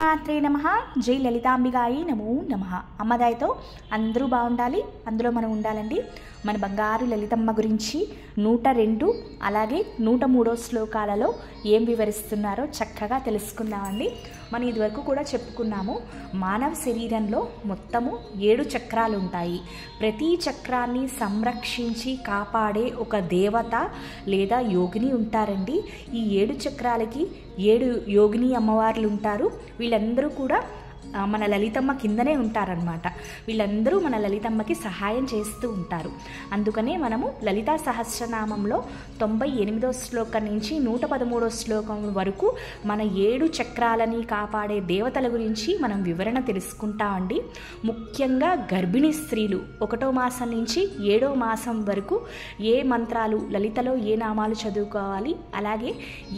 మాత్రే నమః. జై లలితాంబికాయి నమో నమః. అమ్మదాయితో అందరూ బాగుండాలి, అందులో మనం ఉండాలండి. మన బంగారు లలితమ్మ గురించి 102 అలాగే 103 శ్లోకాలలో ఏం వివరిస్తున్నారో చక్కగా తెలుసుకుందామండి. మనం ఇదివరకు కూడా చెప్పుకున్నాము, మానవ శరీరంలో మొత్తము 7 చక్రాలు ఉంటాయి. ప్రతి చక్రాన్ని సంరక్షించి కాపాడే ఒక దేవత లేదా యోగిని ఉంటారండి. ఈ 7 చక్రాలకి 7 యోగిని అమ్మవార్లు ఉంటారు. వీళ్ళందరూ కూడా మన లలితమ్మ కిందనే ఉంటారనమాట. వీళ్ళందరూ మన లలితమ్మకి సహాయం చేస్తూ ఉంటారు. అందుకనే మనము లలితా సహస్రనామంలో 98వ శ్లోకం నుంచి 113వ శ్లోకం వరకు మన 7 చక్రాలని కాపాడే దేవతల గురించి మనం వివరణ తెలుసుకుంటామండి. ముఖ్యంగా గర్భిణీ స్త్రీలు 1వ మాసం నుంచి 7వ మాసం వరకు ఏ మంత్రాలు, లలితలో ఏ నామాలు చదువుకోవాలి, అలాగే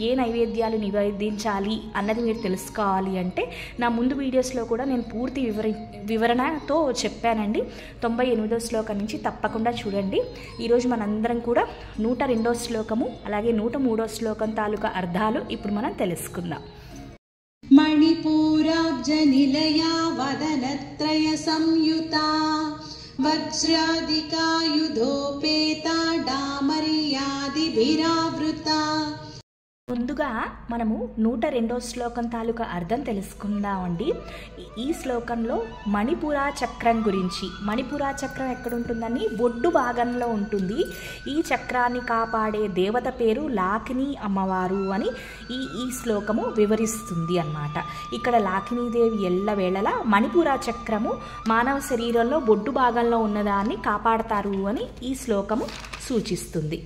ఏ నైవేద్యాలు నివేదించాలి అన్నది మీరు తెలుసుకోవాలి అంటే నా ముందు వీడియోస్లో కూడా నేను పూర్తి వివరణతో చెప్పానండి. 98వ శ్లోకం నుంచి తప్పకుండా చూడండి. ఈరోజు మనందరం కూడా 102వ శ్లోకము అలాగే 103వ శ్లోకం తాలూకా అర్థాలు ఇప్పుడు మనం తెలుసుకుందాం. మణిపూరాబ్జ నిలయా వదనత్రయ సంయుతా వజ్రాదికాయుధోపేతా డామర్యాదిభిరావృతా. ముందుగా మనము 102వ శ్లోకం తాలూకా అర్థం తెలుసుకుందామండి. ఈ శ్లోకంలో మణిపురా చక్రం గురించి, మణిపురా చక్రం ఎక్కడుంటుందని బొడ్డు భాగంలో ఉంటుంది. ఈ చక్రాన్ని కాపాడే దేవత పేరు లాకిని అమ్మవారు అని ఈ శ్లోకము వివరిస్తుంది అన్నమాట. ఇక్కడ లాకినీదేవి ఎల్లవేళలా మణిపురా చక్రము మానవ శరీరంలో బొడ్డు భాగంలో ఉన్నదాన్ని కాపాడతారు అని ఈ శ్లోకము సూచిస్తుంది.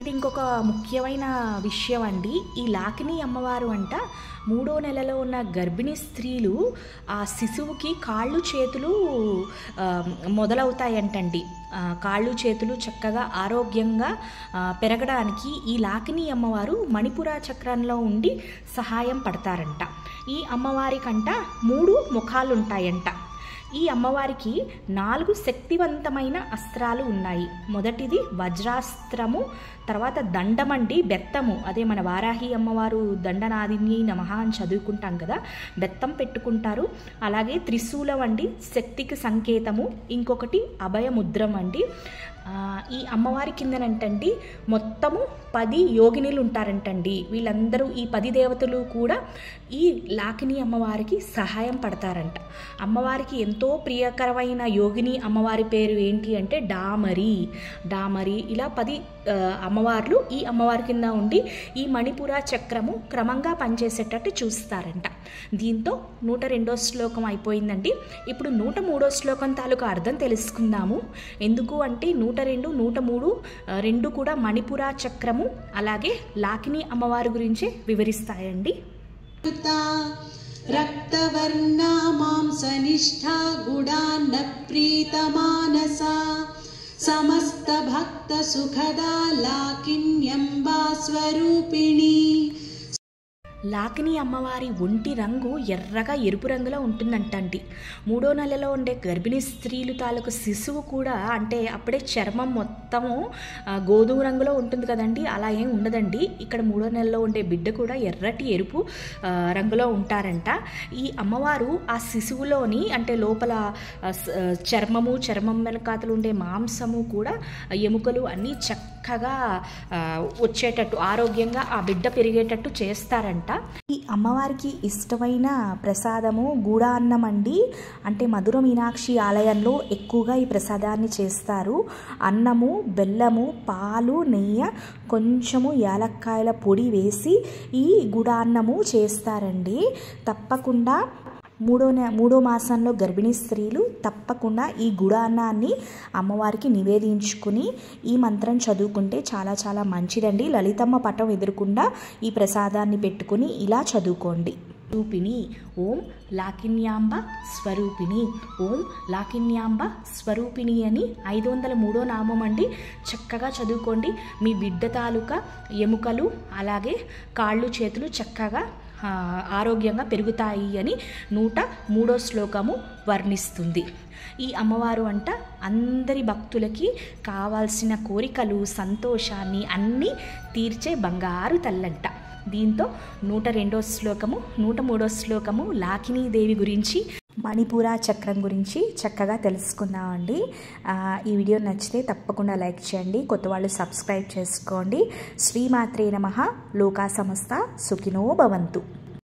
ఇంకొక ముఖ్యమైన విషయం అండి, ఈ లాకిని అమ్మవారు అంట 3వ నెలలో ఉన్న గర్భిణీ స్త్రీలు ఆ శిశువుకి కాళ్ళు చేతులు మొదలవుతాయంటండి. కాళ్ళు చేతులు చక్కగా ఆరోగ్యంగా పెరగడానికి ఈ లాకిని అమ్మవారు మణిపురా చక్రంలో ఉండి సహాయం పడతారంట. ఈ అమ్మవారికంట 3 ముఖాలు ఉంటాయంట. ఈ అమ్మవారికి 4 శక్తివంతమైన అస్త్రాలు ఉన్నాయి. మొదటిది వజ్రాస్త్రము, తర్వాత దండమండి, బెత్తము, అదే మన వారాహి అమ్మవారు దండనాదిన్యై నమః అని చదువుకుంటాం కదా, బెత్తం పెట్టుకుంటారు. అలాగే త్రిశూలం అండి, శక్తికి సంకేతము. ఇంకొకటి అభయముద్రం అండి. ఈ అమ్మవారి కిందనంటండి మొత్తము 10 యోగినులు ఉంటారంటండి. వీళ్ళందరూ ఈ 10 దేవతలు కూడా ఈ లాకిని అమ్మవారికి సహాయం పడతారంట. అమ్మవారికి ఎంతో ప్రియకరమైన యోగిని అమ్మవారి పేరు ఏంటి అంటే డామరి. ఇలా 10 అమ్మవార్లు ఈ అమ్మవారి కింద ఉండి ఈ మణిపురా చక్రము క్రమంగా పనిచేసేటట్టు చూస్తారంట. దీంతో 102వ శ్లోకం అయిపోయిందండి. ఇప్పుడు 103వ శ్లోకం తాలూకా అర్థం తెలుసుకుందాము. ఎందుకు అంటే 102, 103 రెండు కూడా మణిపురా చక్రము అలాగే లాకిని అమ్మవారి గురించి వివరిస్తాయండి. రక్తవర్ణా మాంసనిష్ఠా గుడాన్న ప్రీతమానసా సమస్త భక్త సుఖదా లాకిన్యంబా స్వరూపిణి. లాకిని అమ్మవారి ఒంటి రంగు ఎర్రగా ఎరుపు రంగులో ఉంటుందంటండి. 3వ నెలలో ఉండే గర్భిణీ స్త్రీలు తాలూకు శిశువు కూడా అంటే అప్పుడే చర్మం మొత్తము గోధుమ రంగులో ఉంటుంది కదండి, అలా ఏం ఉండదండి. ఇక్కడ 3వ నెలలో ఉండే బిడ్డ కూడా ఎర్రటి ఎరుపు రంగులో ఉంటారంట. ఈ అమ్మవారు ఆ శిశువులోని అంటే లోపల చర్మం వెనకాతలు ఉండే మాంసము కూడా ఎముకలు అన్నీ చక్కగా వచ్చేటట్టు ఆరోగ్యంగా ఆ బిడ్డ పెరిగేటట్టు చేస్తారంట. ఈ అమ్మవారికి ఇష్టమైన ప్రసాదము గూడాన్నం అండి. అంటే మధుర మీనాక్షి ఆలయంలో ఎక్కువగా ఈ ప్రసాదాన్ని చేస్తారు. అన్నము, బెల్లము, పాలు, నెయ్యి, కొంచెము యాలక్కాయల పొడి వేసి ఈ గుడాన్నము చేస్తారండి. తప్పకుండా 3వ మాసంలో గర్భిణీ స్త్రీలు తప్పకుండా ఈ గుడాన్నాన్ని అమ్మవారికి నివేదించుకుని ఈ మంత్రం చదువుకుంటే చాలా చాలా మంచిదండి. లలితమ్మ పటం ఎదురుకుండా ఈ ప్రసాదాన్ని పెట్టుకుని ఇలా చదువుకోండి. స్వరూపిణి ఓం లాకిన్యాంబ స్వరూపిణి, ఓం లాకిన్యాంబ స్వరూపిణి అని 503వ నామం అండి. చక్కగా చదువుకోండి. మీ బిడ్డ తాలూకా ఎముకలు అలాగే కాళ్ళు చేతులు చక్కగా ఆరోగ్యంగా పెరుగుతాయి అని 103వ శ్లోకము వర్ణిస్తుంది. ఈ అమ్మవారు అంట అందరి భక్తులకి కావాల్సిన కోరికలు సంతోషాన్ని అన్నీ తీర్చే బంగారు తల్లంట. దీంతో 102వ శ్లోకము 103వ శ్లోకము లాకినీదేవి గురించి మణిపూర చక్రం గురించి చక్కగా తెలుసుకుందామండి. ఈ వీడియో నచ్చితే తప్పకుండా లైక్ చేయండి, కొత్త వాళ్ళు సబ్స్క్రైబ్ చేసుకోండి. శ్రీమాత్రే నమః. లోకా సమస్త సుఖినో భవంతు.